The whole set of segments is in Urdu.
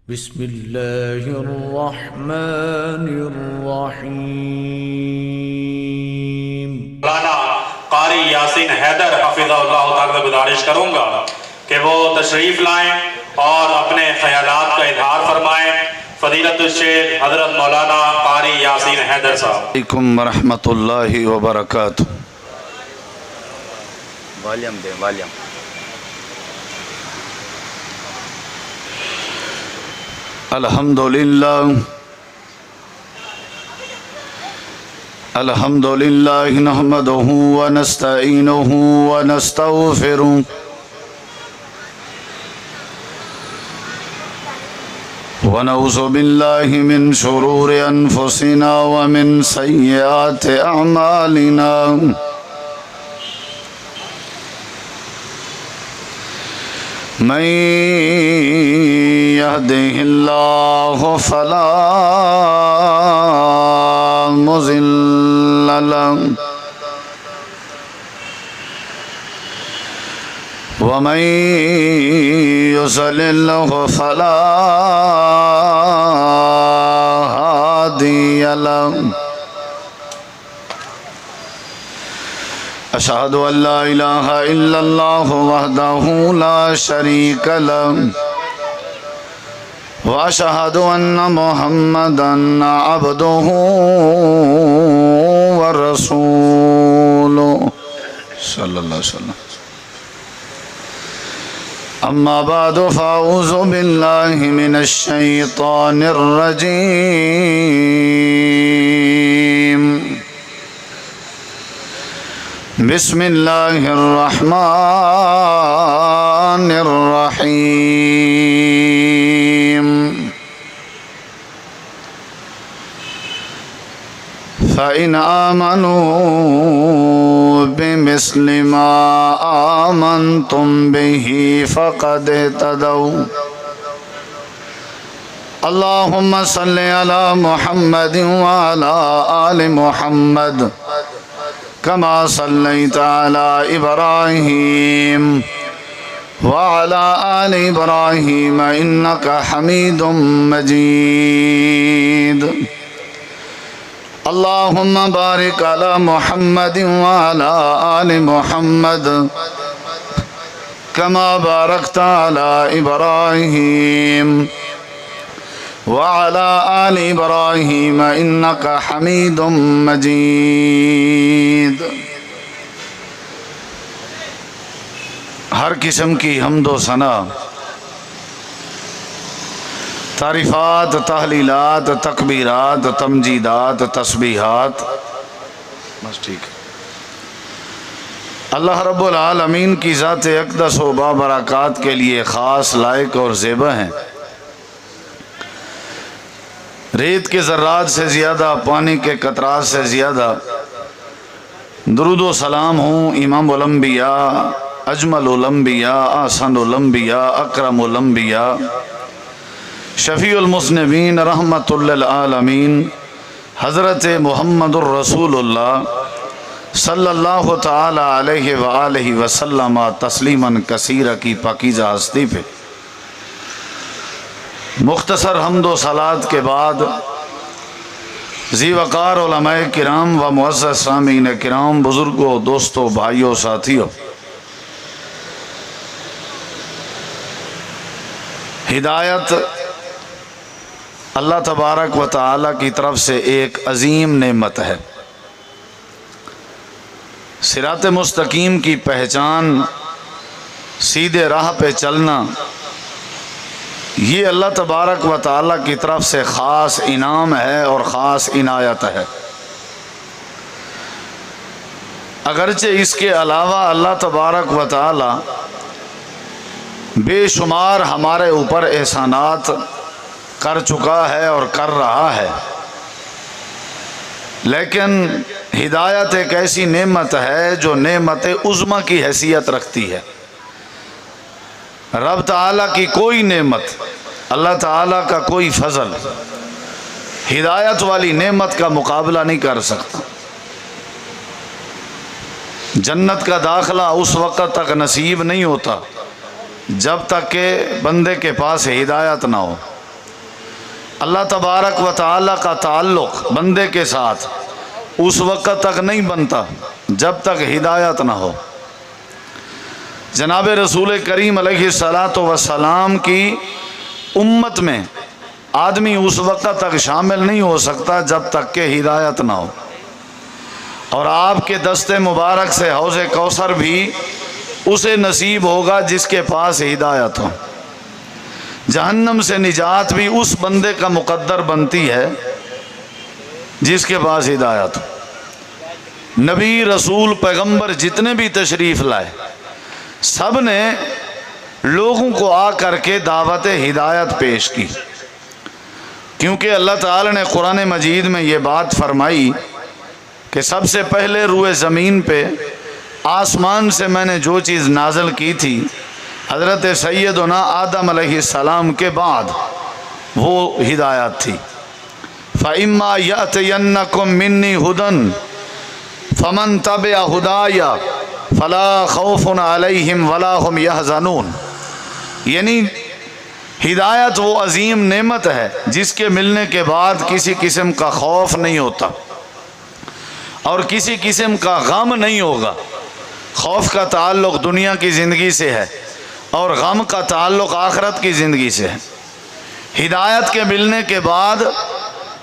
بسم اللہ الرحمن الرحیم۔ مولانا قاری یاسین حیدر حفظہ اللہ تعالیٰ سے گزارش کروں گا کہ وہ تشریف لائیں اور اپنے خیالات کا اظہار فرمائیں۔ فضیلت الشیخ حضرت مولانا قاری یاسین حیدر صاحب۔ علیکم ورحمۃ اللہ وبرکاتہ۔ والیم دیں والیم۔ الحمدللہ نحمدہ ونستعینہ ونستغفرہ ونعوذ باللہ من شرور انفسنا ومن سیئات اعمالنا، من يهده الله فلا مضل له ومن يضلل فلا هادي له، أشهد أن لا إله إلا الله وحده لا شريك له، وأشهد أن محمدًا عبده ورسوله صلى الله عليه وسلم۔ أما بعد فأعوذ بالله من الشيطان الرجيم، بسم الله الرحمن الرحيم، فإن آمنوا بمثل ما آمنتم به فقد اهتدوا۔ اللهم صل على محمد وعلى آل محمد كما صليت على إبراهيم وعلى آل إبراهيم إنك حميد مجيد۔ اللهم بارك على محمد وعلى آل محمد كما باركت على إبراهيم وعلى آل إبراهيم إنك حميد مجيد۔ ہر قسم کی حمد و ثنا، تعریفات، تحلیلات، تکبیرات، تمجیدات، تسبیحات، بس ٹھیک ہے، اللہ رب العالمین کی ذات اقدس و بابرکات کے لیے خاص، لائق اور زیبا ہیں۔ ریت کے ذرات سے زیادہ، پانی کے قطرات سے زیادہ درود و سلام ہوں امام الانبیاء، اجمل الانبیاء، احسن الانبیاء، اکرم الانبیاء، شفیع المذنبین، رحمت للعالمین، حضرت محمد الرسول اللہ صلی اللہ تعالی علیہ وآلہ وسلم تسلیما کثیرا کی پاکیزہ ہستی پہ مختصر حمد و صلات کے بعد ذی وقار علماء کرام و معزز سامعین کرام، بزرگوں، دوستوں، بھائیوں، ساتھیوں، ہدایت اللہ تبارک و تعالی کی طرف سے ایک عظیم نعمت ہے۔ صراط مستقیم کی پہچان، سیدھے راہ پہ چلنا، یہ اللہ تبارک و تعالی کی طرف سے خاص انعام ہے اور خاص عنایت ہے۔ اگرچہ اس کے علاوہ اللہ تبارک و تعالی بے شمار ہمارے اوپر احسانات کر چکا ہے اور کر رہا ہے، لیکن ہدایت ایک ایسی نعمت ہے جو نعمت عظمی کی حیثیت رکھتی ہے۔ رب تعالیٰ کی کوئی نعمت، اللہ تعالیٰ کا کوئی فضل ہدایت والی نعمت کا مقابلہ نہیں کر سکتا۔ جنت کا داخلہ اس وقت تک نصیب نہیں ہوتا جب تک کہ بندے کے پاس ہدایت نہ ہو۔ اللہ تبارک و تعالی کا تعلق بندے کے ساتھ اس وقت تک نہیں بنتا جب تک ہدایت نہ ہو۔ جناب رسول کریم علیہ السلام کی امت میں آدمی اس وقت تک شامل نہیں ہو سکتا جب تک کہ ہدایت نہ ہو، اور آپ کے دست مبارک سے حوض کوثر بھی اسے نصیب ہوگا جس کے پاس ہدایت ہو۔ جہنم سے نجات بھی اس بندے کا مقدر بنتی ہے جس کے پاس ہدایت ہو۔ نبی رسول پیغمبر جتنے بھی تشریف لائے سب نے لوگوں کو آ کر کے دعوت ہدایت پیش کی، کیونکہ اللہ تعالی نے قرآن مجید میں یہ بات فرمائی کہ سب سے پہلے روئے زمین پہ آسمان سے میں نے جو چیز نازل کی تھی حضرت سیدنا آدم علیہ السلام کے بعد وہ ہدایت تھی۔ فَإِمَّا يَأْتِيَنَّكُم مِّنِّي هُدًى فَمَن تَبِعَ هُدَايَ فَلَا خَوْفٌ عَلَيْهِمْ وَلَا هُمْ يَحْزَنُونَ، یعنی ہدایت وہ عظیم نعمت ہے جس کے ملنے کے بعد کسی قسم کا خوف نہیں ہوتا اور کسی قسم کا غم نہیں ہوگا۔ خوف کا تعلق دنیا کی زندگی سے ہے اور غم کا تعلق آخرت کی زندگی سے ہے۔ ہدایت کے ملنے کے بعد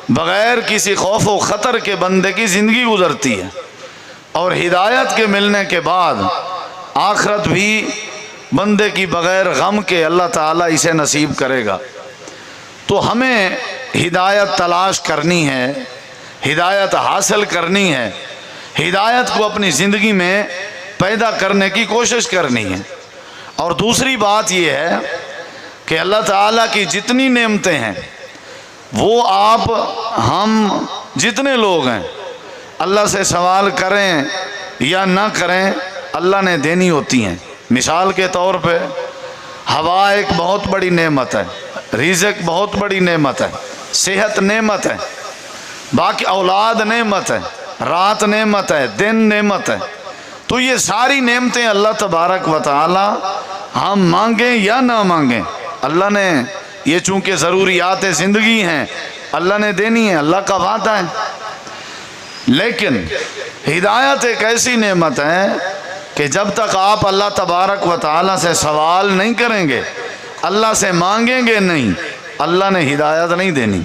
بغیر کسی خوف و خطر کے بندے کی زندگی گزرتی ہے، اور ہدایت کے ملنے کے بعد آخرت بھی بندے کی بغیر غم کے اللہ تعالیٰ اسے نصیب کرے گا۔ تو ہمیں ہدایت تلاش کرنی ہے، ہدایت حاصل کرنی ہے، ہدایت کو اپنی زندگی میں پیدا کرنے کی کوشش کرنی ہے۔ اور دوسری بات یہ ہے کہ اللہ تعالیٰ کی جتنی نعمتیں ہیں وہ آپ ہم جتنے لوگ ہیں اللہ سے سوال کریں یا نہ کریں اللہ نے دینی ہوتی ہیں۔ مثال کے طور پہ ہوا ایک بہت بڑی نعمت ہے، رزق بہت بڑی نعمت ہے، صحت نعمت ہے، باقی اولاد نعمت ہے، رات نعمت ہے، دن نعمت ہے۔ تو یہ ساری نعمتیں اللہ تبارک و تعالی ہم مانگیں یا نہ مانگیں اللہ نے یہ چونکہ ضروریات زندگی ہیں اللہ نے دینی ہے، اللہ کا وعدہ ہے۔ لیکن ہدایت ایک ایسی نعمت ہے کہ جب تک آپ اللہ تبارک و تعالی سے سوال نہیں کریں گے، اللہ سے مانگیں گے نہیں، اللہ نے ہدایت نہیں دینی۔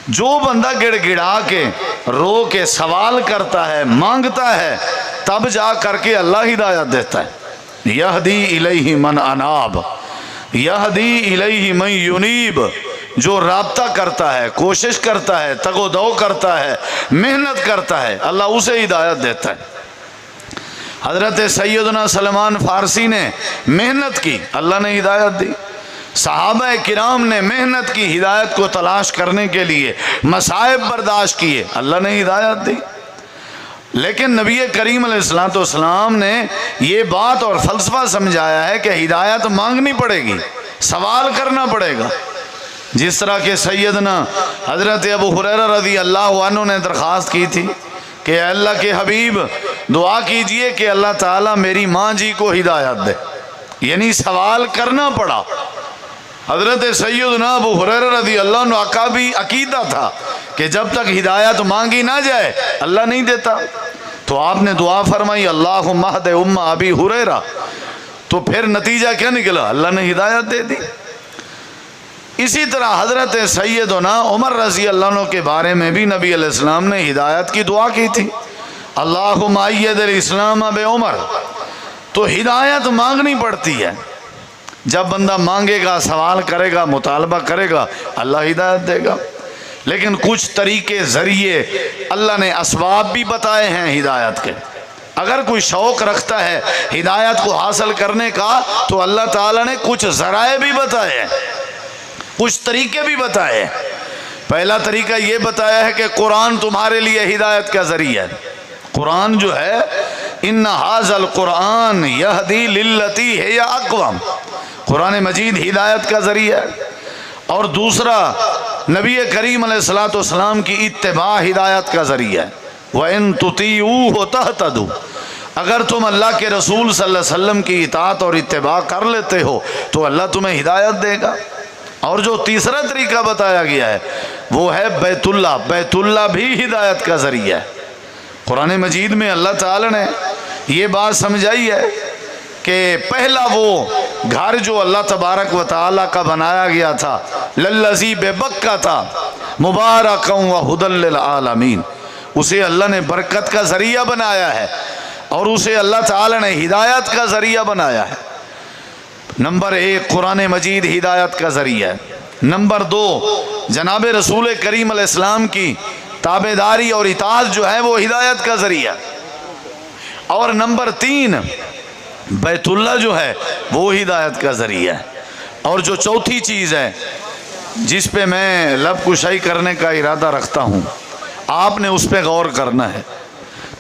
جو بندہ گڑ گڑا کے رو کے سوال کرتا ہے، مانگتا ہے، تب جا کر کے اللہ ہدایت دیتا ہے۔ یہدی الیہ من اناب، یہدی الیہ من ینیب، جو رابطہ کرتا ہے، کوشش کرتا ہے، تگ و دو کرتا ہے، محنت کرتا ہے، اللہ اسے ہدایت دیتا ہے۔ حضرت سیدنا سلمان فارسی نے محنت کی، اللہ نے ہدایت دی۔ صحابہ کرام نے محنت کی ہدایت کو تلاش کرنے کے لیے، مصائب برداشت کیے، اللہ نے ہدایت دی۔ لیکن نبی کریم علیہ السلام نے یہ بات اور فلسفہ سمجھایا ہے کہ ہدایت مانگنی پڑے گی، سوال کرنا پڑے گا۔ جس طرح کہ سیدنا حضرت ابو ہریرہ رضی اللہ عنہ نے درخواست کی تھی کہ اے اللہ کے حبیب دعا کیجئے کہ اللہ تعالیٰ میری ماں جی کو ہدایت دے، یعنی سوال کرنا پڑا۔ حضرت سیدنا ابو ہریرہ رضی اللہ عنہ کا بھی عقیدہ تھا کہ جب تک ہدایت مانگی نہ جائے اللہ نہیں دیتا، تو آپ نے دعا فرمائی اللہم اہد ام ابی ہریرہ، تو پھر نتیجہ کیا نکلا؟ اللہ نے ہدایت دے دی۔ اسی طرح حضرت سیدنا عمر رضی اللہ عنہ کے بارے میں بھی نبی علیہ السلام نے ہدایت کی دعا کی تھی، اللہم ایّد الاسلام بعمر۔ تو ہدایت مانگنی پڑتی ہے، جب بندہ مانگے گا، سوال کرے گا، مطالبہ کرے گا، اللہ ہدایت دے گا۔ لیکن کچھ طریقے ذریعے اللہ نے اسباب بھی بتائے ہیں ہدایت کے۔ اگر کوئی شوق رکھتا ہے ہدایت کو حاصل کرنے کا تو اللہ تعالیٰ نے کچھ ذرائع بھی بتائے ہیں، کچھ طریقے بھی بتائے۔ پہلا طریقہ یہ بتایا ہے کہ قرآن تمہارے لیے ہدایت کا ذریعہ ہے۔ قرآن جو ہے ان ھذا القرآن یہدی للتی ہی اقوم، قرآن مجید ہدایت کا ذریعہ ہے۔ اور دوسرا نبی کریم علیہ السلام کی اتباع ہدایت کا ذریعہ ہے۔ وَإِن تُطِيعُوهُ تَهْتَدُوا، اگر تم اللہ کے رسول صلی اللہ علیہ وسلم کی اطاعت اور اتباع کر لیتے ہو تو اللہ تمہیں ہدایت دے گا۔ اور جو تیسرا طریقہ بتایا گیا ہے وہ ہے بیت اللہ. بیت اللہ بھی ہدایت کا ذریعہ ہے. قرآن مجید میں اللہ تعالی نے یہ بات سمجھائی ہے کہ پہلا وہ گھر جو اللہ تبارک و تعالی کا بنایا گیا تھا للذی ببکہ تھا مبارکا وہدی للعالمین، اسے اللہ نے برکت کا ذریعہ بنایا ہے اور اسے اللہ تعالی نے ہدایت کا ذریعہ بنایا ہے. نمبر 1 قرآن مجید ہدایت کا ذریعہ ہے. نمبر 2 جناب رسول کریم علیہ السلام کی تابعداری اور اطاعت جو ہے وہ ہدایت کا ذریعہ. اور نمبر 3 بیت اللہ جو ہے وہ ہدایت کا ذریعہ ہے. اور جو چوتھی چیز ہے جس پہ میں لب کشائی کرنے کا ارادہ رکھتا ہوں، آپ نے اس پہ غور کرنا ہے.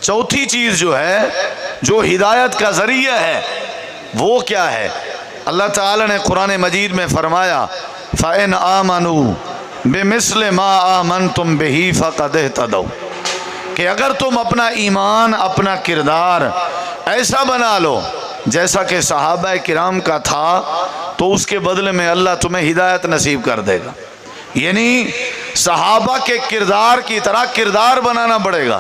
چوتھی چیز جو ہے جو ہدایت کا ذریعہ ہے وہ کیا ہے؟ اللہ تعالی نے قرآن مجید میں فرمایا فَإِنْ آمَنُوا بِمِثْلِ مَا آمَنْتُمْ بِهِ فَقَدْ اهْتَدَوْا، کہ اگر تم اپنا ایمان اپنا کردار ایسا بنا لو جیسا کہ صحابہ کرام کا تھا تو اس کے بدلے میں اللہ تمہیں ہدایت نصیب کر دے گا. یعنی صحابہ کے کردار کی طرح کردار بنانا پڑے گا،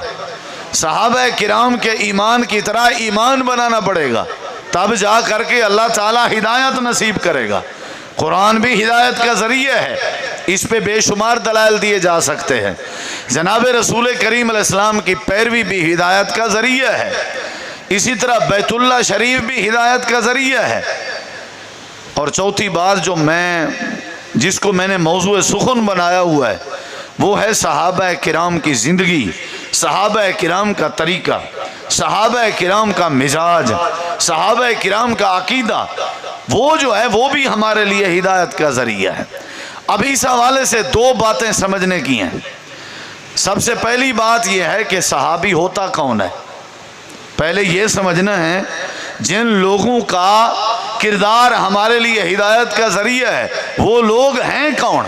صحابہ کرام کے ایمان کی طرح ایمان بنانا پڑے گا، تب جا کر کے اللہ تعالیٰ ہدایت نصیب کرے گا. قرآن بھی ہدایت کا ذریعہ ہے، اس پہ بے شمار دلائل دیے جا سکتے ہیں. جناب رسول کریم علیہ السلام کی پیروی بھی ہدایت کا ذریعہ ہے. اسی طرح بیت اللہ شریف بھی ہدایت کا ذریعہ ہے. اور چوتھی بات جس کو میں نے موضوع سخن بنایا ہوا ہے وہ ہے صحابہ کرام کی زندگی، صحابہ کرام کا طریقہ، صحابہ کرام کا مزاج، صحابہ کرام کا عقیدہ، وہ جو ہے وہ بھی ہمارے لیے ہدایت کا ذریعہ ہے. اب اس حوالے سے 2 باتیں سمجھنے کی ہیں. سب سے پہلی بات یہ ہے کہ صحابی ہوتا کون ہے. پہلے یہ سمجھنا ہے جن لوگوں کا کردار ہمارے لیے ہدایت کا ذریعہ ہے وہ لوگ ہیں کون،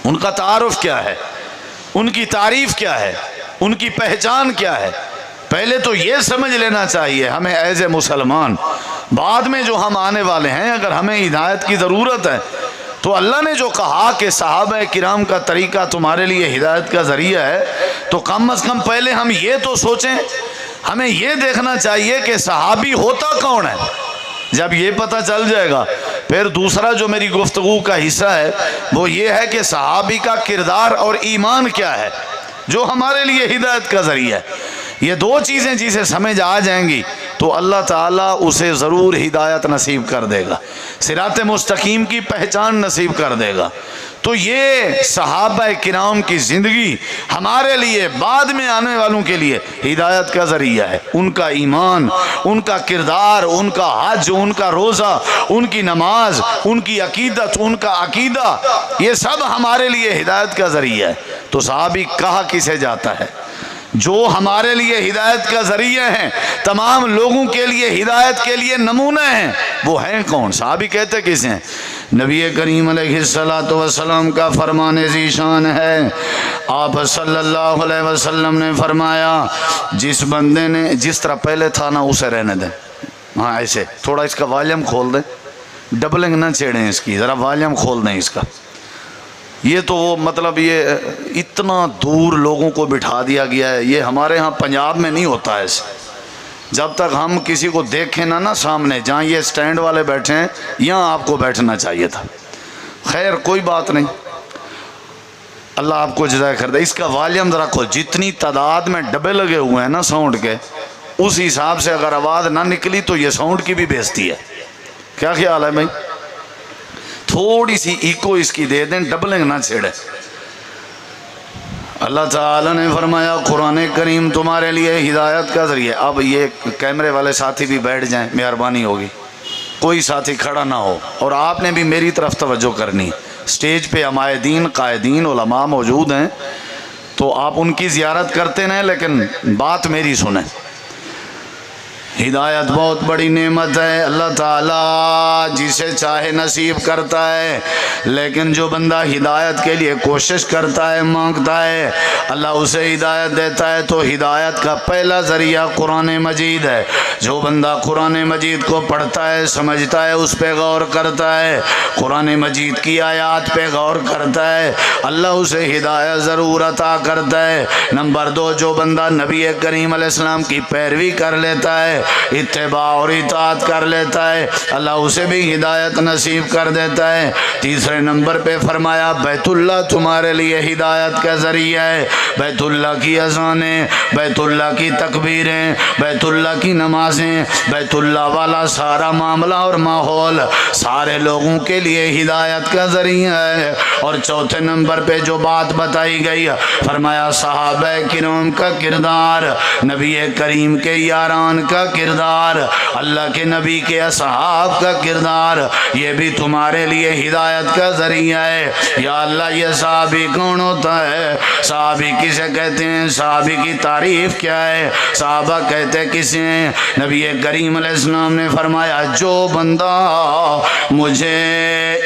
ان کا تعارف کیا ہے، ان کی تعریف کیا ہے، ان کی پہچان کیا ہے. پہلے تو یہ سمجھ لینا چاہیے ہمیں ایز اے مسلمان. بعد میں جو ہم آنے والے ہیں اگر ہمیں ہدایت کی ضرورت ہے تو اللہ نے جو کہا کہ صحابہ کرام کا طریقہ تمہارے لیے ہدایت کا ذریعہ ہے تو کم از کم پہلے ہم یہ تو سوچیں، ہمیں یہ دیکھنا چاہیے کہ صحابی ہوتا کون ہے. جب یہ پتہ چل جائے گا پھر دوسرا جو میری گفتگو کا حصہ ہے وہ یہ ہے کہ صحابی کا کردار اور ایمان کیا ہے جو ہمارے لیے ہدایت کا ذریعہ ہے. یہ 2 چیزیں جسے سمجھ آ جائیں گی تو اللہ تعالیٰ اسے ضرور ہدایت نصیب کر دے گا، صراط مستقیم کی پہچان نصیب کر دے گا. تو یہ صحابہ کرام کی زندگی ہمارے لیے بعد میں آنے والوں کے لیے ہدایت کا ذریعہ ہے. ان کا ایمان، ان کا کردار، ان کا حج، ان کا روزہ، ان کی نماز، ان کی عقیدت، ان کا عقیدہ، یہ سب ہمارے لیے ہدایت کا ذریعہ ہے. تو صحابی کہا کسے جاتا ہے؟ جو ہمارے لیے ہدایت کا ذریعہ ہیں، تمام لوگوں کے لیے ہدایت کے لیے نمونہ ہیں، وہ ہیں کون؟ صحابی کہتے کسے ہیں؟ نبی کریم علیہ السلام کا فرمان ذیشان ہے. آپ صلی اللہ علیہ وسلم نے فرمایا جس بندے نے جس طرح پہلے تھا نا اسے رہنے دیں. ہاں ایسے تھوڑا اس کا والیوم کھول دیں، ڈبلنگ نہ چھیڑیں اس کی، ذرا والیوم کھول دیں اس کا. یہ تو وہ مطلب یہ اتنا دور لوگوں کو بٹھا دیا گیا ہے. یہ ہمارے ہاں پنجاب میں نہیں ہوتا ہے ایسے. جب تک ہم کسی کو دیکھیں نا سامنے، جہاں یہ سٹینڈ والے بیٹھے ہیں یہاں آپ کو بیٹھنا چاہیے تھا. خیر کوئی بات نہیں، اللہ آپ کو جزائے خیر دے. اس کا والیوم ذرا کھول، جتنی تعداد میں ڈبے لگے ہوئے ہیں نا ساؤنڈ کے، اس حساب سے اگر آواز نہ نکلی تو یہ ساؤنڈ کی بھی بےزتی ہے. کیا خیال ہے بھائی؟ تھوڑی سی ایکو اس کی دے دیں، ڈبلنگ نہ چھیڑے. اللہ تعالیٰ نے فرمایا قرآن کریم تمہارے لیے ہدایت کا ذریعہ. اب یہ کیمرے والے ساتھی بھی بیٹھ جائیں، مہربانی ہوگی، کوئی ساتھی کھڑا نہ ہو. اور آپ نے بھی میری طرف توجہ کرنی. سٹیج پہ عمائدین، قائدین، علماء موجود ہیں تو آپ ان کی زیارت کرتے ہیں لیکن بات میری سنیں. ہدایت بہت بڑی نعمت ہے، اللہ تعالیٰ جسے چاہے نصیب کرتا ہے، لیکن جو بندہ ہدایت کے لیے کوشش کرتا ہے، مانگتا ہے، اللہ اسے ہدایت دیتا ہے۔ تو ہدایت کا پہلا ذریعہ قرآن مجید ہے۔ جو بندہ قرآن مجید کو پڑھتا ہے، سمجھتا ہے، اس پہ غور کرتا ہے، قرآن مجید کی آیات پہ غور کرتا ہے، اللہ اسے ہدایت ضرور عطا کرتا ہے۔ نمبر 2، جو بندہ نبی کریم علیہ السلام کی پیروی کر لیتا ہے، اتباع اور اطاعت کر لیتا ہے، اللہ اسے بھی ہدایت نصیب کر دیتا ہے۔ تیسرے نمبر پہ فرمایا بیت اللہ تمہارے لیے ہدایت کا ذریعہ ہے۔ بیت اللہ کی اذانیں، بیت اللہ کی تکبیریں، بیت اللہ کی نمازیں، بیت اللہ والا سارا معاملہ اور ماحول سارے لوگوں کے لیے ہدایت کا ذریعہ ہے۔ اور چوتھے نمبر پہ جو بات بتائی گئی، فرمایا صحابہ کرام کا کردار، نبی کریم کے یاران کا کردار، اللہ کے نبی کے اصحاب کا کردار، یہ بھی تمہارے لیے ہدایت کا ذریعہ ہے۔ یا اللہ، یہ صحابی کون ہوتا ہے؟ صحابی کسے کہتے ہیں؟ صحابی کی تعریف کیا ہے؟ صحابہ کہتے کسے ہیں؟ نبی کریم علیہ السلام نے فرمایا جو بندہ مجھے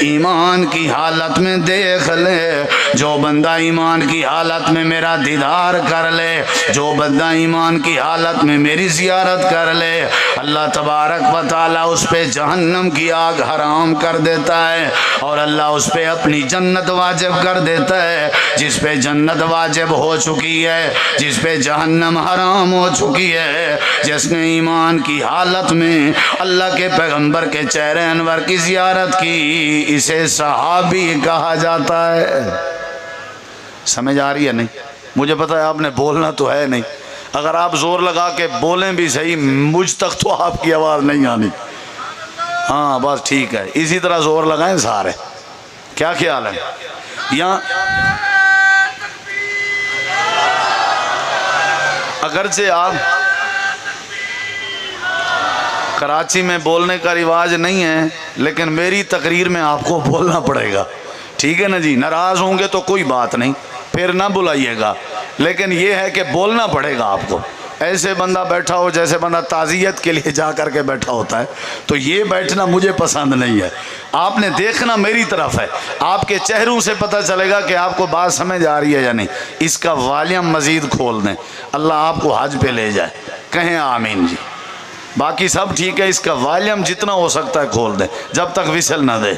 ایمان کی حالت میں دیکھ لے، جو بندہ ایمان کی حالت میں میرا دیدار کر لے، جو بندہ ایمان کی حالت میں میری زیارت کر لے، اللہ تبارک و تعالیٰ اس پہ جہنم کی آگ حرام کر دیتا ہے، اور اللہ اس پہ اپنی جنت واجب کر دیتا ہے۔ جس پہ جنت واجب ہو چکی ہے، جس پہ جہنم حرام ہو چکی ہے، جس نے ایمان کی حالت میں اللہ کے پیغمبر کے چہرے انور کی زیارت کی، اسے صحابی کہا جاتا ہے۔ سمجھ آ رہی ہے نہیں؟ مجھے پتا ہے آپ نے بولنا تو ہے نہیں، اگر آپ زور لگا کے بولیں بھی صحیح، مجھ تک تو آپ کی آواز نہیں آنی۔ ہاں بس ٹھیک ہے، اسی طرح زور لگائیں سارے۔ کیا خیال ہے؟ یہاں اگرچہ آپ کراچی میں بولنے کا رواج نہیں ہے، لیکن میری تقریر میں آپ کو بولنا پڑے گا، ٹھیک ہے نا جی؟ ناراض ہوں گے تو کوئی بات نہیں، پھر نہ بلائیے گا، لیکن یہ ہے کہ بولنا پڑے گا آپ کو۔ ایسے بندہ بیٹھا ہو جیسے بندہ تعزیت کے لیے جا کر کے بیٹھا ہوتا ہے، تو یہ بیٹھنا مجھے پسند نہیں ہے۔ آپ نے دیکھنا میری طرف ہے، آپ کے چہروں سے پتہ چلے گا کہ آپ کو بات سمجھ آ رہی ہے یا نہیں۔ اس کا والیوم مزید کھول دیں، اللہ آپ کو حج پہ لے جائے، کہیں آمین جی۔ باقی سب ٹھیک ہے، اس کا والیوم جتنا ہو سکتا ہے کھول دیں، جب تک وسل نہ دے۔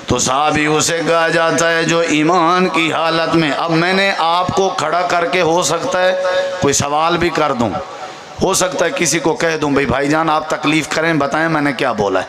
تو صحابی اسے کہا جاتا ہے جو ایمان کی حالت میں، اب میں نے آپ کو کھڑا کر کے ہو سکتا ہے کوئی سوال بھی کر دوں، ہو سکتا ہے کسی کو کہہ دوں بھائی جان آپ تکلیف کریں، بتائیں میں نے کیا بولا ہے۔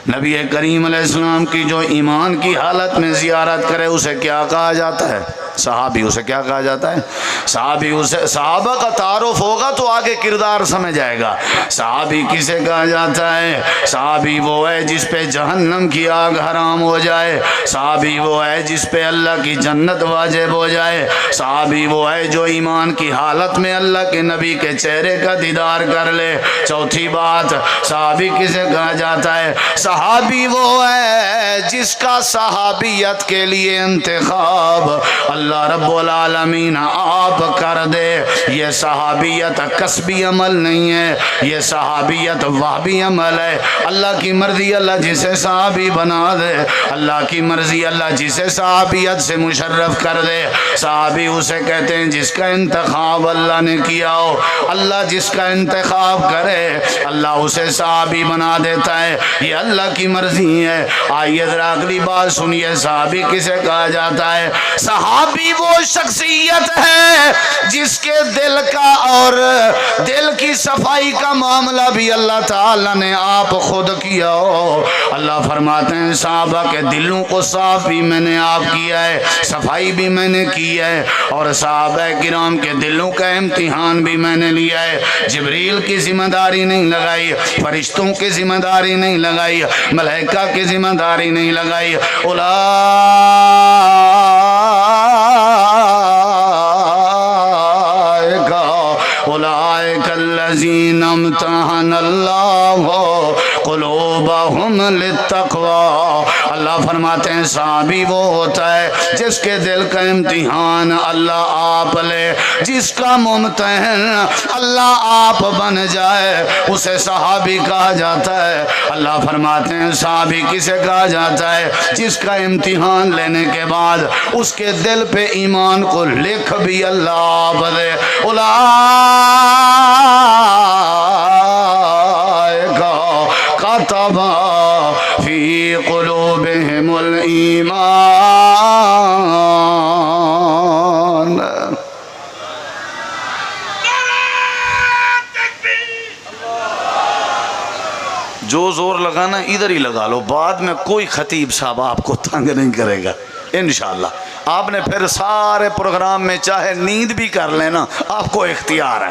نبی کریم علیہ السلام کی جو ایمان کی حالت میں زیارت کرے اسے کیا کہا جاتا ہے؟ صحابی اسے کیا کہا جاتا ہے؟ صحابی اسے، صحابہ کا تعارف ہوگا تو آگے کردار سمجھ آئے گا۔ صحابی کسے کہا جاتا ہے؟ صحابی وہ ہے جس پہ جہنم کی آگ حرام ہو جائے، صحابی وہ ہے جس پہ اللہ کی جنت واجب ہو جائے، صحابی وہ ہے جو ایمان کی حالت میں اللہ کے نبی کے چہرے کا دیدار کر لے۔ چوتھی بات، صحابی کسے کہا جاتا ہے؟ صحابی وہ ہے جس کا صحابیت کے لیے انتخاب اللہ رب العالمین آپ کر دے۔ یہ صحابیت کسبی عمل نہیں ہے، یہ صحابیت وہبی عمل ہے۔ اللہ کی مرضی اللہ جسے صحابی بنا دے، اللہ کی مرضی اللہ جسے صحابیت سے مشرف کر دے۔ صحابی اسے کہتے ہیں جس کا انتخاب اللہ نے کیا ہو، اللہ جس کا انتخاب کرے اللہ اسے صحابی بنا دیتا ہے، یہ اللہ کی مرضی ہے۔ آئیے ذرا اگلی بات سنیے، صحابی کسے کہا جاتا ہے؟ صحابی وہ شخصیت ہے جس کے دل کا اور دل کی صفائی کا معاملہ بھی اللہ تعالیٰ نے آپ خود کیا ہو۔ اللہ فرماتے ہیں صحابہ کے دلوں کو صاف بھی میں نے آپ کیا ہے، صفائی بھی میں نے کی ہے، اور صحابہ کرام کے دلوں کا امتحان بھی میں نے لیا ہے۔ جبریل کی ذمہ داری نہیں لگائی، فرشتوں کی ذمہ داری نہیں لگائی، ملائکہ کی ذمہ داری نہیں لگائی۔ اولئک الذین امتحن اللہ قلوبہم للتقوی۔ اللہ اللہ فرماتے ہیں صحابی وہ ہوتا ہے جس کے دل کا امتحان اللہ آپ لے، جس کا ممتحن اللہ آپ بن جائے اسے صحابی کہا جاتا ہے۔ اللہ فرماتے ہیں صحابی کسے کہا جاتا ہے؟ جس کا امتحان لینے کے بعد اس کے دل پہ ایمان کو لکھ بھی اللہ آپ دے۔ كتب في قلوبهم الإيمان۔ جو زور لگانا ادھر ہی لگا لو، بعد میں کوئی خطیب صاحب آپ کو تنگ نہیں کرے گا انشاءاللہ۔ آپ نے پھر سارے پروگرام میں چاہے نیند بھی کر لینا، آپ کو اختیار ہے۔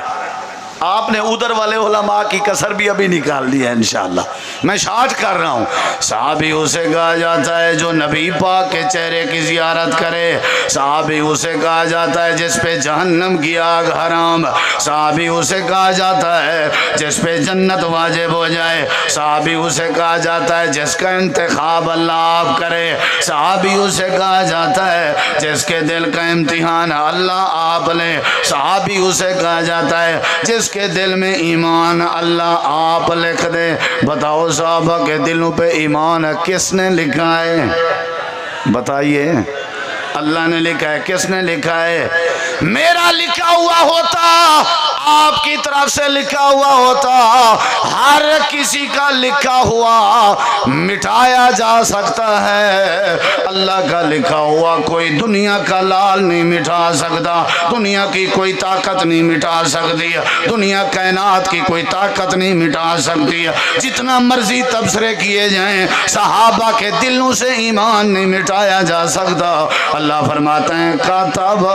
آپ نے ادھر والے علماء کی کسر بھی ابھی نکال دی ہے انشاءاللہ۔ میں شارٹ کر رہا ہوں۔ صحابی اسے کہا جاتا ہے جو نبی پاک کے چہرے کی زیارت کرے۔ صحابی اسے کہا جاتا ہے جس پہ جہنم کی آگ حرام۔ صحابی اسے کہا جاتا ہے جس پہ جنت واجب ہو جائے۔ صحابی اسے کہا جاتا ہے جس کا انتخاب اللہ آپ کرے۔ صحابی اسے کہا جاتا ہے جس کے دل کا امتحان اللہ آپ لے۔ صحابی اسے کہا جاتا ہے جس کے دل میں ایمان اللہ آپ لکھ دے۔ بتاؤ صحابہ کے دلوں پہ ایمان کس نے لکھا ہے؟ بتائیے۔ اللہ نے لکھا ہے۔ کس نے لکھا ہے؟ میرا لکھا ہوا ہوتا، آپ کی طرف سے لکھا ہوا ہوتا، ہر کسی کا لکھا ہوا مٹایا جا سکتا ہے، اللہ کا لکھا ہوا کوئی دنیا کا لال نہیں مٹا سکتا، دنیا کی کوئی طاقت نہیں مٹا سکتی، دنیا کائنات کی کوئی طاقت نہیں مٹا سکتی، جتنا مرضی تبصرے کیے جائیں صحابہ کے دلوں سے ایمان نہیں مٹایا جا سکتا۔ اللہ فرماتے ہیں کاتب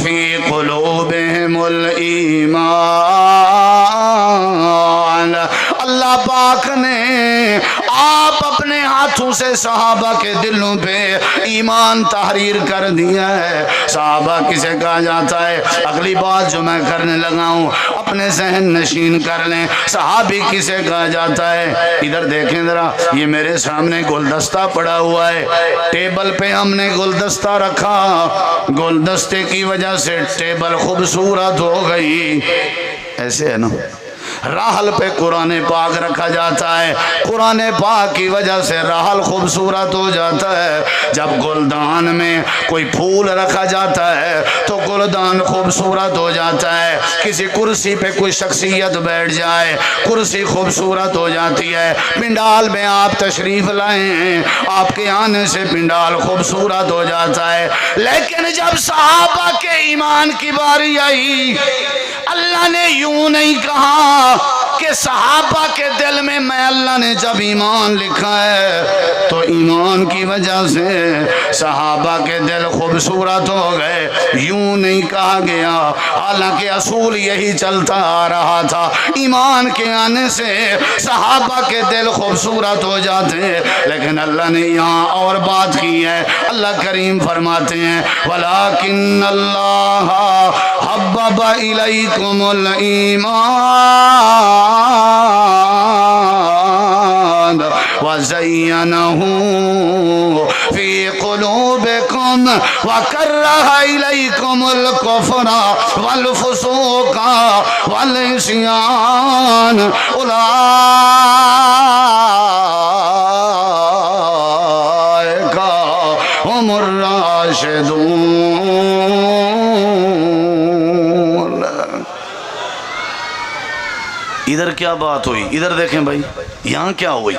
فی قلوبہم الایمان۔ اللہ پاک نے آپ اپنے ہاتھوں سے صحابہ کے دلوں پہ ایمان تحریر کر دیا ہے۔ صحابہ کسے کہا جاتا ہے؟ اگلی بات جو میں کرنے لگا ہوں اپنے ذہن نشین کر لیں۔ صحابی کسے کہا جاتا ہے؟ ادھر دیکھیں ذرا، یہ میرے سامنے گلدستہ پڑا ہوا ہے، ٹیبل پہ ہم نے گلدستہ رکھا، گلدستے کی وجہ سے ٹیبل خوبصورت ہو گئی، ایسے ہے نا۔ راحل پہ قرآن پاک رکھا جاتا ہے، قرآن پاک کی وجہ سے راحل خوبصورت ہو جاتا ہے۔ جب گلدان میں کوئی پھول رکھا جاتا ہے تو گلدان خوبصورت ہو جاتا ہے۔ کسی کرسی پہ کوئی شخصیت بیٹھ جائے، کرسی خوبصورت ہو جاتی ہے۔ پنڈال میں آپ تشریف لائیں ہیں، آپ کے آنے سے پنڈال خوبصورت ہو جاتا ہے۔ لیکن جب صحابہ کے ایمان کی باری آئی، اللہ نے یوں نہیں کہا کہ صحابہ کے دل میں اللہ نے جب ایمان لکھا ہے تو ایمان کی وجہ سے صحابہ کے دل خوبصورت ہو گئے، یوں نہیں کہا گیا۔ حالانکہ اصول یہی چلتا آ رہا تھا، ایمان کے آنے سے صحابہ کے دل خوبصورت ہو جاتے، لیکن اللہ نے یہاں اور بات کی ہے۔ اللہ کریم فرماتے ہیں وَلَكِنَّ اللَّهَ حَبَّبَ إِلَيْكُمُ الْإِيمَانَ وَزَيَّنَهُ فِي قُلُوبِكُمْ وَكَرَّهَ إِلَيْكُمُ الْكُفْرَ وَالْفُسُوقَ وَالْعِصْيَانَ أُولَئِكَ هُمُ الراشدون۔ ادھر کیا بات ہوئی؟ ادھر دیکھیں بھائی، یہاں کیا ہوئی؟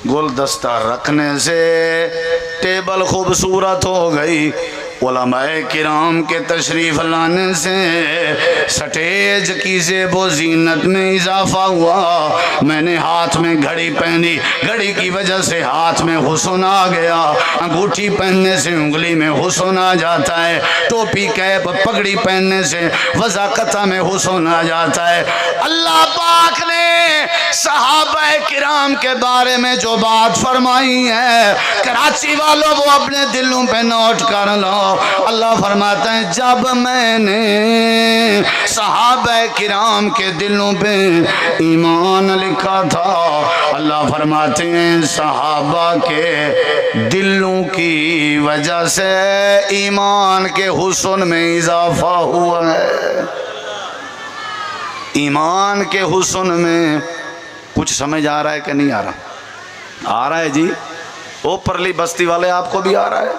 گلدستہ رکھنے سے ٹیبل خوبصورت ہو گئی، علماء کرام کے تشریف لانے سے سٹیج کی زیب و زینت میں اضافہ ہوا۔ میں نے ہاتھ میں گھڑی پہنی، گھڑی کی وجہ سے ہاتھ میں حسن آ گیا، انگوٹھی پہننے سے انگلی میں حسن آ جاتا ہے، ٹوپی کیپ پگڑی پہننے سے وضاقتہ میں حسن آ جاتا ہے۔ اللہ پاک نے صحابہ کرام کے بارے میں جو بات فرمائی ہے کراچی والوں وہ اپنے دلوں پہ نوٹ کر لو۔ اللہ فرماتا ہے جب میں نے صحابہ کرام کے دلوں پہ ایمان لکھا تھا، اللہ فرماتے ہیں صحابہ کے دلوں کی وجہ سے ایمان کے حسن میں اضافہ ہوا ہے۔ ایمان کے حسن میں کچھ سمجھ آ رہا ہے کہ نہیں آ رہا؟ آ رہا ہے جی؟ وہ پرلی بستی والے آپ کو بھی آ رہا ہے؟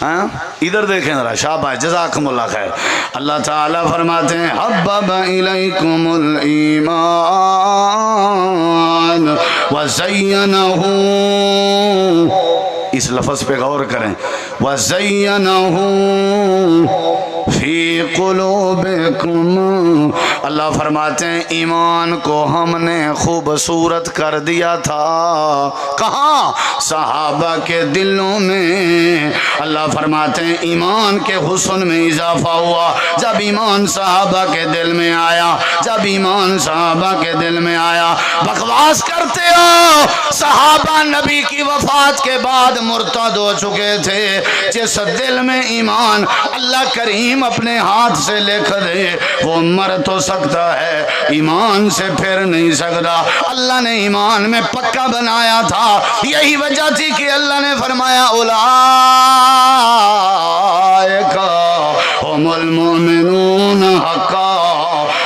ہاں ادھر دیکھیں ذرا، شاباش، جزاکم اللہ خیر۔ اللہ تعالیٰ فرماتے ہیں حبب الیکم الایمان وزینہ، اس لفظ پہ غور کریں، وزینہ فی قلوبکم، اللہ فرماتے ہیں ایمان کو ہم نے خوبصورت کر دیا تھا۔ کہاں؟ صحابہ کے دلوں میں۔ اللہ فرماتے ہیں ایمان کے حسن میں اضافہ ہوا جب ایمان صحابہ کے دل میں آیا، جب ایمان صحابہ کے دل میں آیا۔ بکواس کرتے ہو، صحابہ نبی کی وفات کے بعد مرتد ہو چکے تھے۔ جس دل میں ایمان اللہ کریم اپنے ہاتھ سے لکھ دے وہ مر تو سکتا ہے، ایمان سے پھر نہیں سکتا۔ اللہ نے ایمان میں پکا بنایا تھا، یہی وجہ تھی کہ اللہ نے فرمایا اولئک هم المؤمنون حقا۔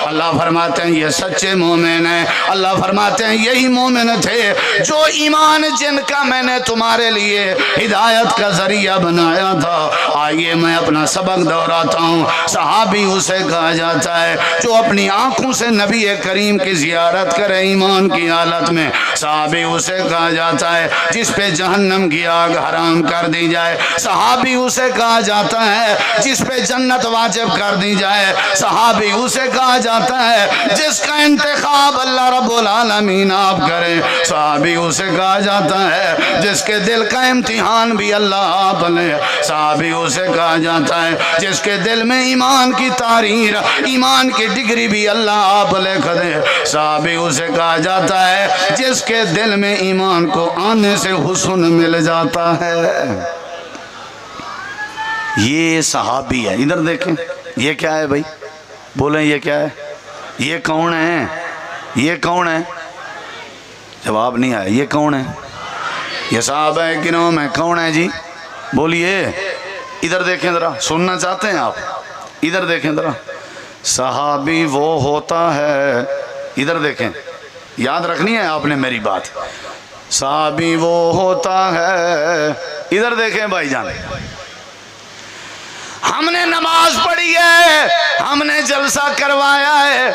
اللہ فرماتے ہیں یہ سچے مومن ہیں۔ اللہ فرماتے ہیں یہی مومن تھے جو ایمان جن کا میں نے تمہارے لیے ہدایت کا ذریعہ بنایا تھا۔ آئیے میں اپنا سبق دہراتا ہوں۔ صحابی اسے کہا جاتا ہے جو اپنی آنکھوں سے نبی کریم کی زیارت کرے ایمان کی حالت میں۔ صحابی اسے کہا جاتا ہے جس پہ جہنم کی آگ حرام کر دی جائے۔ صحابی اسے کہا جاتا ہے جس پہ جنت واجب کر دی جائے۔ صحابی اسے کہا جاتا ہے جس کا انتخاب اللہ رب العالمین آپ کرے۔ صحابی اسے کہا جاتا ہے جس کے دل کا امتحان بھی اللہ آپ لے۔ صحابی اسے کہا جاتا ہے جس کے دل میں ایمان کی تحریر، ایمان کی ڈگری بھی اللہ آپ لکھ دے۔ صحابی اسے کہا جاتا ہے جس کے دل میں ایمان کو آنے سے حسن مل جاتا ہے۔ یہ صحابی ہے۔ ادھر دیکھیں یہ کیا ہے بھائی؟ بولیں یہ کیا ہے؟ یہ کون ہے؟ یہ کون ہے؟ جواب نہیں آیا۔ یہ کون ہے؟ یہ صحابہ کرام ہے۔ کون ہے جی؟ بولیے۔ ادھر دیکھیں ذرا، سننا چاہتے ہیں آپ؟ ادھر دیکھیں ذرا، صحابی وہ ہوتا ہے، ادھر دیکھیں، یاد رکھنی ہے آپ نے میری بات۔ صحابی وہ ہوتا ہے، ادھر دیکھیں بھائی جان، ہم نے نماز پڑھی ہے، ہم نے جلسہ کروایا ہے،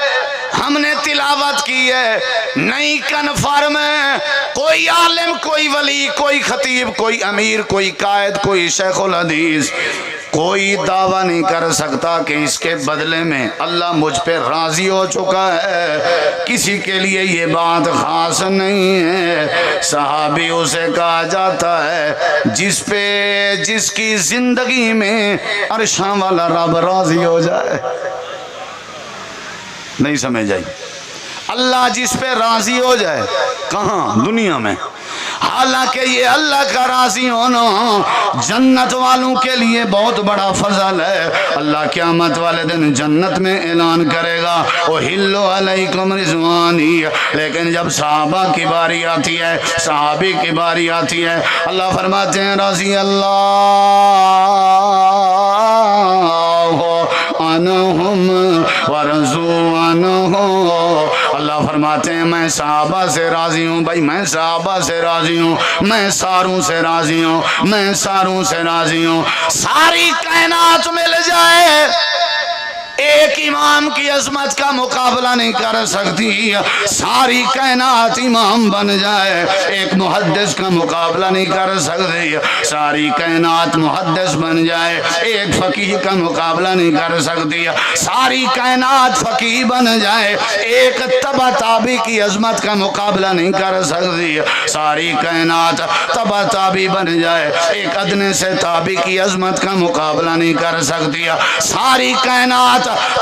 ہم نے تلاوت کی ہے، نہیں کنفرم ہے۔ کوئی عالم، کوئی ولی، کوئی خطیب، کوئی امیر، کوئی قائد، کوئی شیخ الحدیث کوئی دعویٰ نہیں کر سکتا کہ اس کے بدلے میں اللہ مجھ پہ راضی ہو چکا ہے۔ کسی کے لیے یہ بات خاص نہیں ہے۔ صحابی اسے کہا جاتا ہے جس کی زندگی میں عرشاں والا رب راضی ہو جائے۔ نہیں سمجھ آئی؟ اللہ جس پہ راضی ہو جائے، کہاں؟ دنیا میں۔ حالانکہ یہ اللہ کا راضی ہونا جنت والوں کے لیے بہت بڑا فضل ہے۔ اللہ قیامت والے دن جنت میں اعلان کرے گا احل علیکم رضوانی، لیکن جب صحابہ کی باری آتی ہے، صحابی کی باری آتی ہے، اللہ فرماتے ہیں رضی اللہ عنہم ورضوا عنہ۔ اللہ فرماتے ہیں میں صحابہ سے راضی ہوں، بھائی میں صحابہ سے راضی ہوں، میں ساروں سے راضی ہوں، میں ساروں سے راضی ہوں۔ ساری کائنات مل جائے، ایک امام کی عظمت کا مقابلہ نہیں کر سکتی۔ ساری کائنات امام بن جائے، ایک محدث کا مقابلہ نہیں کر سکتی۔ ساری کائنات محدث بن جائے، ایک فقیہ کا مقابلہ نہیں کر سکتی۔ ساری کائنات فقیہ بن جائے، ایک تبع تابی کی عظمت کا مقابلہ نہیں کر سکتی۔ ساری کائنات تبع تابی بن جائے، ایک ادنے سے تابی کی عظمت کا مقابلہ نہیں کر سکتی۔ ساری کائنات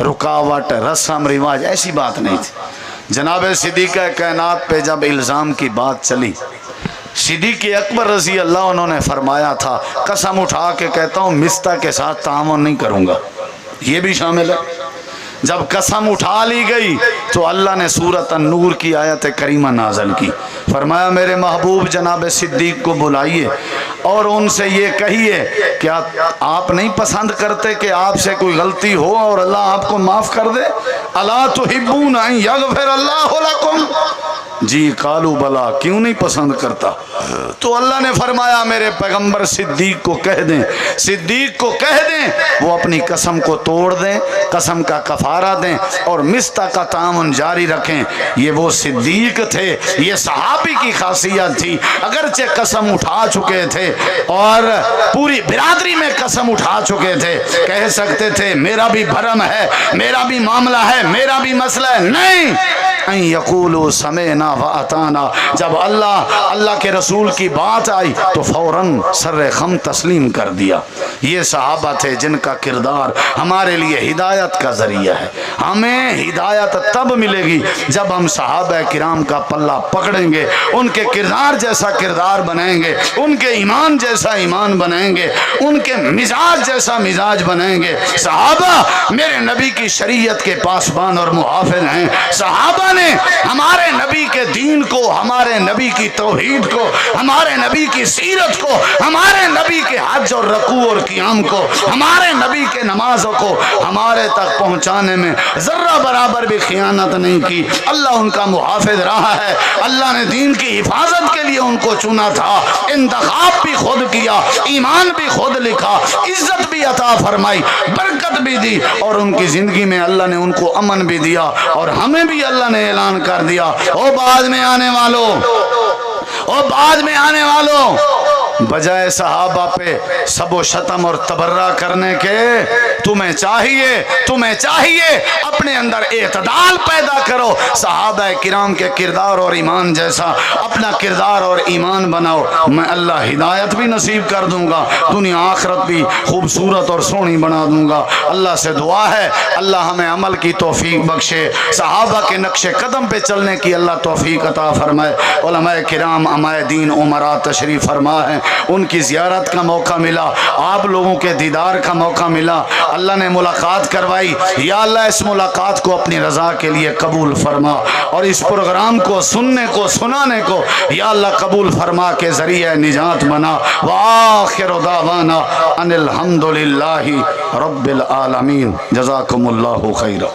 رکاوٹ رسم رواج ایسی بات نہیں تھی۔ جناب صدیقہ کائنات پہ جب الزام کی بات چلی، صدیق اکبر رضی اللہ انہوں نے فرمایا تھا قسم اٹھا کے کہتا ہوں مستہ کے ساتھ تعاون نہیں کروں گا، یہ بھی شامل ہے۔ جب قسم اٹھا لی گئی تو اللہ نے سورۃ النور کی آیت کریمہ نازل کی، فرمایا میرے محبوب جناب صدیق کو بلائیے اور ان سے یہ کہیے کیا آپ نہیں پسند کرتے کہ آپ سے کوئی غلطی ہو اور اللہ آپ کو معاف کر دے؟ الا تحبون ان یغفر اللہ لکم؟ جی قالوا بلا، کیوں نہیں پسند کرتا؟ تو اللہ نے فرمایا میرے پیغمبر صدیق کو کہہ دیں، صدیق کو کہہ دیں وہ اپنی قسم کو توڑ دیں، قسم کا کفارہ دیں اور مستہ کا تعاون جاری رکھیں۔ یہ وہ صدیق تھے، یہ صحابی کی خاصیت تھی، اگرچہ قسم اٹھا چکے تھے اور پوری برادری میں قسم اٹھا چکے تھے، کہہ سکتے تھے میرا بھی بھرم ہے، میرا بھی معاملہ ہے، میرا بھی مسئلہ ہے، نہیں، ان یقولوا سمعنا واطعنا، جب اللہ کے رسول کی بات آئی تو فوراً سر خم تسلیم کر دیا۔ یہ صحابہ تھے جن کا کردار ہمارے لیے ہدایت کا ذریعہ ہے۔ ہمیں ہدایت تب ملے گی جب ہم صحابہ کرام کا پلہ پکڑیں گے، ان کے کردار جیسا کردار بنائیں گے، ان کے ایمان جیسا ایمان بنائیں گے، ان کے مزاج جیسا مزاج بنائیں گے۔ صحابہ میرے نبی کی شریعت کے پاسبان اور محافظ ہیں، صحابہ نے ہمارے نبی کے دین کو، ہمارے نبی کی توحید کو، ہمارے نبی کی سیرت کو، ہمارے نبی کے حج اور رکوع اور قیام کو، ہمارے نبی کے نمازوں کو ہمارے تک پہنچانے میں ذرہ برابر بھی خیانت نہیں کی۔ اللہ ان کا محافظ رہا ہے، اللہ نے دین کی حفاظت کے لیے ان کو چنا تھا، انتخاب بھی خود کیا، ایمان بھی خود لکھا، عزت بھی عطا فرمائی، برکت بھی دی اور ان کی زندگی میں اللہ نے ان کو امن بھی دیا اور ہمیں بھی اللہ نے اعلان کر دیا او بعد میں آنے والوں، او بعد میں آنے والوں، بجائے صحابہ پہ سب و شتم اور تبرہ کرنے کے تمہیں چاہیے اپنے اندر اعتدال پیدا کرو، صحابہ کرام کے کردار اور ایمان جیسا اپنا کردار اور ایمان بناؤ، میں اللہ ہدایت بھی نصیب کر دوں گا، دنیا آخرت بھی خوبصورت اور سونی بنا دوں گا۔ اللہ سے دعا ہے اللہ ہمیں عمل کی توفیق بخشے، صحابہ کے نقش قدم پہ چلنے کی اللہ توفیق عطا فرمائے۔ علماء کرام امائے دین عمرہ تشریف فرما ہے، ان کی زیارت کا موقع ملا، آپ لوگوں کے دیدار کا موقع ملا، اللہ نے ملاقات کروائی، یا اللہ اس ملاقات کو اپنی رضا کے لیے قبول فرما اور اس پروگرام کو سننے کو سنانے کو یا اللہ قبول فرما کے ذریعہ نجات بنا۔ وآخر دعوانا ان الحمدللہ رب العالمین، جزاکم اللہ خیرا۔